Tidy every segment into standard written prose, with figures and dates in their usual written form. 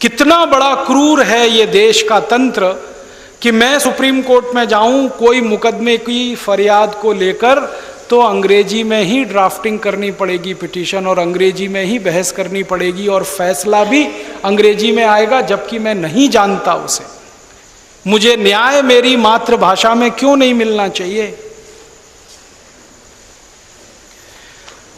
कितना बड़ा क्रूर है ये देश का तंत्र कि मैं सुप्रीम कोर्ट में जाऊं कोई मुकदमे की फरियाद को लेकर तो अंग्रेजी में ही ड्राफ्टिंग करनी पड़ेगी पिटीशन, और अंग्रेजी में ही बहस करनी पड़ेगी, और फैसला भी अंग्रेजी में आएगा जबकि मैं नहीं जानता उसे। मुझे न्याय मेरी मातृभाषा में क्यों नहीं मिलना चाहिए?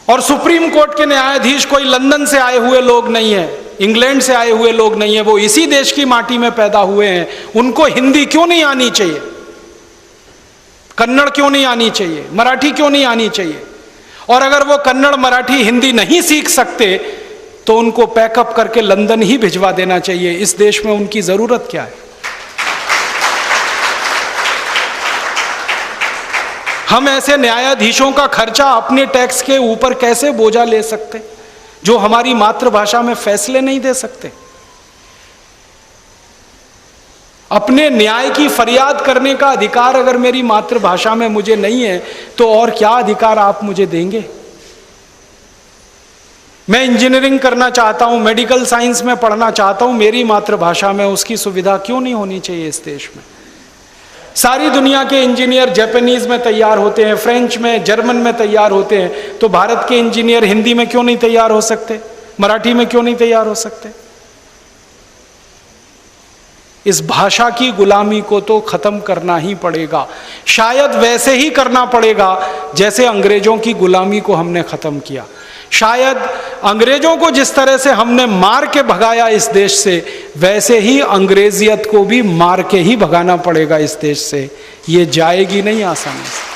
और सुप्रीम कोर्ट के न्यायाधीश कोई लंदन से आए हुए लोग नहीं है, इंग्लैंड से आए हुए लोग नहीं है, वो इसी देश की माटी में पैदा हुए हैं। उनको हिंदी क्यों नहीं आनी चाहिए? कन्नड़ क्यों नहीं आनी चाहिए? मराठी क्यों नहीं आनी चाहिए? और अगर वो कन्नड़, मराठी, हिंदी नहीं सीख सकते तो उनको पैकअप करके लंदन ही भिजवा देना चाहिए। इस देश में उनकी जरूरत क्या है? हम ऐसे न्यायाधीशों का खर्चा अपने टैक्स के ऊपर कैसे बोझा ले सकते जो हमारी मातृभाषा में फैसले नहीं दे सकते? अपने न्याय की फरियाद करने का अधिकार अगर मेरी मातृभाषा में मुझे नहीं है तो और क्या अधिकार आप मुझे देंगे? मैं इंजीनियरिंग करना चाहता हूं, मेडिकल साइंस में पढ़ना चाहता हूं मेरी मातृभाषा में, उसकी सुविधा क्यों नहीं होनी चाहिए इस देश में? सारी दुनिया के इंजीनियर जापानीज में तैयार होते हैं, फ्रेंच में, जर्मन में तैयार होते हैं, तो भारत के इंजीनियर हिंदी में क्यों नहीं तैयार हो सकते? मराठी में क्यों नहीं तैयार हो सकते? इस भाषा की गुलामी को तो खत्म करना ही पड़ेगा। शायद वैसे ही करना पड़ेगा जैसे अंग्रेजों की गुलामी को हमने खत्म किया। शायद अंग्रेजों को जिस तरह से हमने मार के भगाया इस देश से, वैसे ही अंग्रेजियत को भी मार के ही भगाना पड़ेगा इस देश से। ये जाएगी नहीं आसानी से।